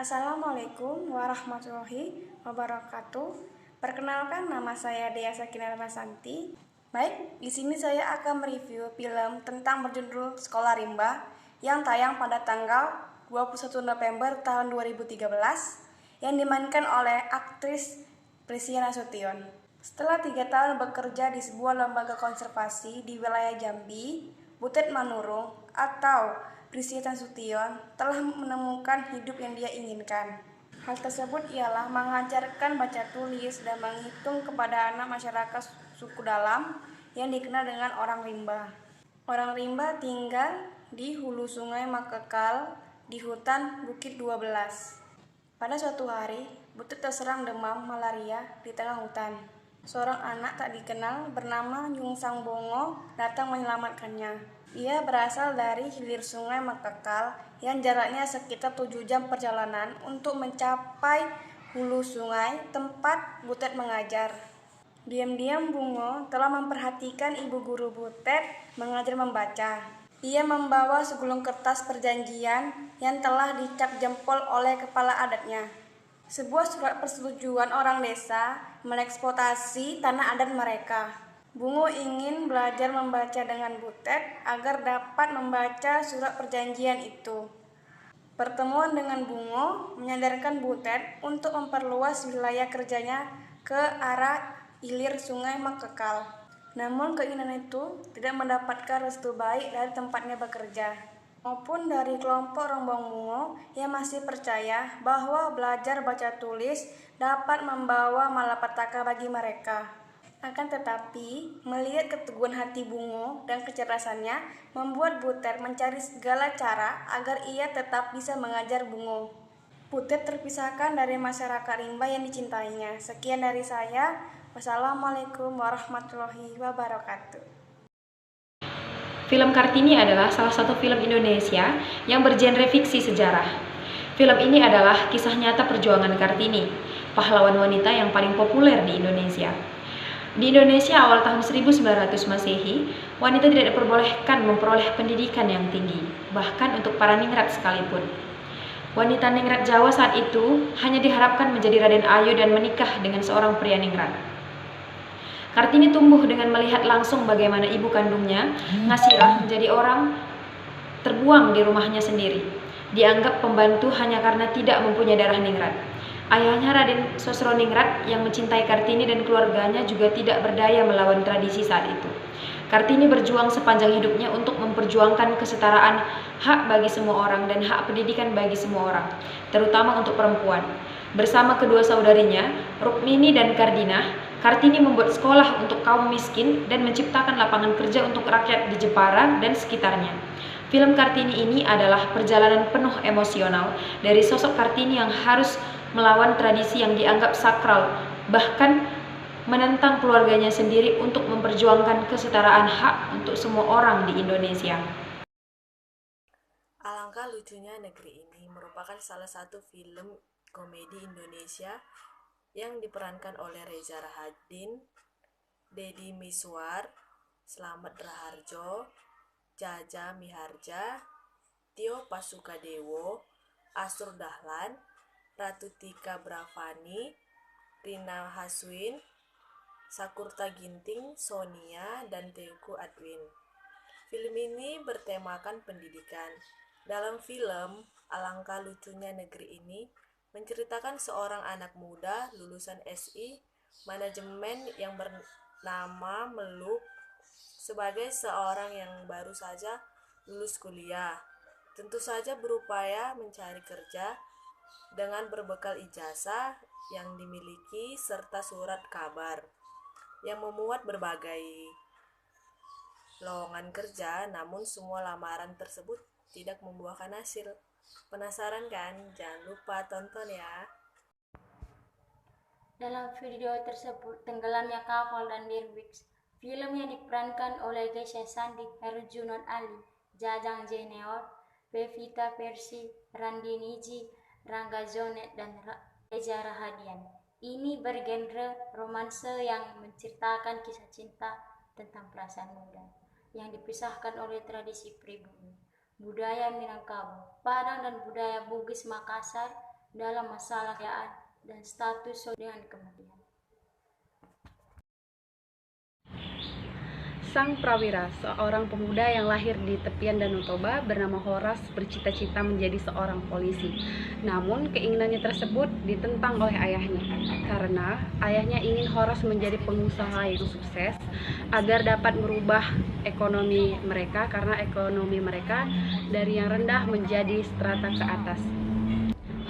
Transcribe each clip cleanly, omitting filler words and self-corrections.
Assalamualaikum warahmatullahi wabarakatuh. Perkenalkan, nama saya Dea Sakinah Santi. Baik, di sini saya akan mereview film tentang berjudul Sekolah Rimba yang tayang pada tanggal 21 November tahun 2013 yang dimainkan oleh aktris Prisia Nasution. Setelah 3 tahun bekerja di sebuah lembaga konservasi di wilayah Jambi, Butet Manurung atau Prisia Nasution telah menemukan hidup yang dia inginkan. Hal tersebut ialah mengajarkan baca tulis dan menghitung kepada anak masyarakat suku dalam yang dikenal dengan orang rimba. Orang rimba tinggal di hulu sungai Makekal di hutan Bukit 12. Pada suatu hari, Butet terserang demam malaria di tengah hutan. Seorang anak tak dikenal bernama Nyungsang Bongo datang menyelamatkannya. Ia berasal dari hilir sungai Makekal yang jaraknya sekitar 7 jam perjalanan untuk mencapai hulu sungai tempat Butet mengajar. Diam-diam Bungo telah memperhatikan ibu guru Butet mengajar membaca. Ia membawa segulung kertas perjanjian yang telah dicap jempol oleh kepala adatnya. Sebuah surat persetujuan orang desa mengeksploitasi tanah adat mereka. Bungo ingin belajar membaca dengan Butet agar dapat membaca surat perjanjian itu. Pertemuan dengan Bungo menyadarkan Butet untuk memperluas wilayah kerjanya ke arah hilir sungai Makekal. Namun keinginan itu tidak mendapatkan restu baik dari tempatnya bekerja, maupun dari kelompok rombong Bungo yang masih percaya bahwa belajar baca tulis dapat membawa malapetaka bagi mereka. Akan tetapi, melihat keteguhan hati Bungo dan kecerdasannya membuat Butet mencari segala cara agar ia tetap bisa mengajar Bungo. Butet terpisahkan dari masyarakat rimba yang dicintainya. Sekian dari saya. Wassalamualaikum warahmatullahi wabarakatuh. Film Kartini adalah salah satu film Indonesia yang bergenre fiksi sejarah. Film ini adalah kisah nyata perjuangan Kartini, pahlawan wanita yang paling populer di Indonesia. Di Indonesia awal tahun 1900 Masehi, wanita tidak diperbolehkan memperoleh pendidikan yang tinggi, bahkan untuk para ningrat sekalipun. Wanita ningrat Jawa saat itu hanya diharapkan menjadi Raden Ayu dan menikah dengan seorang pria ningrat. Kartini tumbuh dengan melihat langsung bagaimana ibu kandungnya, Ngasirah, menjadi orang terbuang di rumahnya sendiri. Dianggap pembantu hanya karena tidak mempunyai darah ningrat. Ayahnya Raden Sosroningrat yang mencintai Kartini dan keluarganya juga tidak berdaya melawan tradisi saat itu. Kartini berjuang sepanjang hidupnya untuk memperjuangkan kesetaraan hak bagi semua orang dan hak pendidikan bagi semua orang, terutama untuk perempuan. Bersama kedua saudarinya, Rukmini dan Kardinah, Kartini membuat sekolah untuk kaum miskin dan menciptakan lapangan kerja untuk rakyat di Jepara dan sekitarnya. Film Kartini ini adalah perjalanan penuh emosional dari sosok Kartini yang harus melawan tradisi yang dianggap sakral, bahkan menentang keluarganya sendiri untuk memperjuangkan kesetaraan hak untuk semua orang di Indonesia. Alangkah lucunya negeri ini merupakan salah satu film komedi Indonesia yang diperankan oleh Reza Rahadian, Deddy Miswar, Slamet Raharjo, Jaja Miharja, Tio Pasukadewo, Asrul Dahlan, Ratu Tika Bravani, Rina Haswin, Sakurta Ginting, Sonia, dan Teguh Adwin. Film ini bertemakan pendidikan. Dalam film, alangkah lucunya negeri ini menceritakan seorang anak muda lulusan SI manajemen yang bernama Meluk sebagai seorang yang baru saja lulus kuliah. Tentu saja berupaya mencari kerja dengan berbekal ijazah yang dimiliki serta surat kabar yang memuat berbagai lowongan kerja, namun semua lamaran tersebut tidak membuahkan hasil. Penasaran kan? Jangan lupa tonton ya. Dalam video tersebut, Tenggelamnya Kapal dan Dirwix, film yang diperankan oleh Geisha Sandi, Herjunon Ali, Jajang Junior, Pevita Persi, Randi Niji, Rangga Zonet, dan Reza Rahadian. Ini bergenre romanse yang menceritakan kisah cinta tentang perasaan muda yang dipisahkan oleh tradisi pribumi, budaya Minangkabau, Padang, dan budaya Bugis Makassar dalam masalah kekayaan dan status dengan kematian. Sang Prawira, seorang pemuda yang lahir di tepian Danau Toba bernama Horas, bercita-cita menjadi seorang polisi. Namun keinginannya tersebut ditentang oleh ayahnya, karena ayahnya ingin Horas menjadi pengusaha yang sukses agar dapat merubah ekonomi mereka, karena ekonomi mereka dari yang rendah menjadi strata ke atas.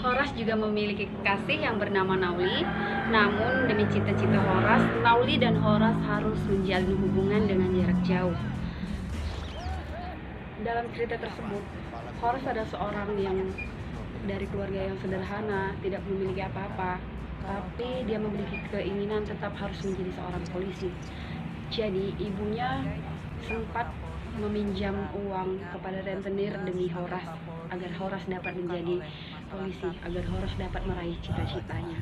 Horas juga memiliki kekasih yang bernama Nauli. Namun demi cita-cita Horas, Nauli dan Horas harus menjalin hubungan dengan jarak jauh. Dalam cerita tersebut, Horas adalah seorang yang dari keluarga yang sederhana, tidak memiliki apa-apa, tapi dia memiliki keinginan tetap harus menjadi seorang polisi. Jadi ibunya sempat meminjam uang kepada rentenir demi Horas, agar Horas dapat menjadi polisi, agar Horas dapat meraih cita-citanya.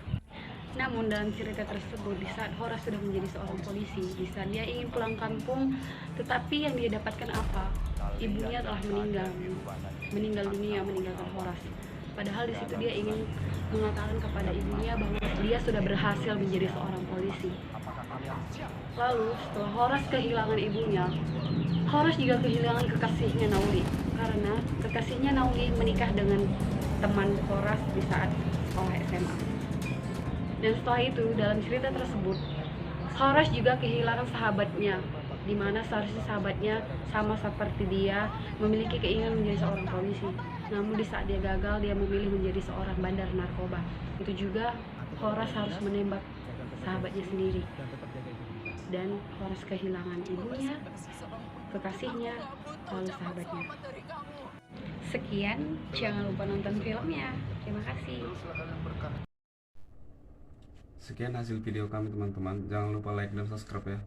Namun dalam cerita tersebut, di saat Horas sudah menjadi seorang polisi, di saat dia ingin pulang kampung, tetapi yang dia dapatkan apa? Ibunya telah meninggal dunia, meninggalkan Horas. Padahal di situ dia ingin mengatakan kepada ibunya bahwa dia sudah berhasil menjadi seorang polisi. Lalu setelah Horas kehilangan ibunya, Horas juga kehilangan kekasihnya Nauli, karena kekasihnya Nauli menikah dengan teman Horas di saat sekolah SMA. Dan setelah itu, dalam cerita tersebut, Horas juga kehilangan sahabatnya, di mana seharusnya sahabatnya sama seperti dia memiliki keinginan menjadi seorang polisi. Namun di saat dia gagal, dia memilih menjadi seorang bandar narkoba. Itu juga Horas harus menembak sahabatnya sendiri. Dan Horas kehilangan ibunya, kekasihnya, lalu sahabatnya. Sekian, jangan lupa nonton filmnya. Terima kasih. Sekian hasil video kami teman-teman. Jangan lupa like dan subscribe ya.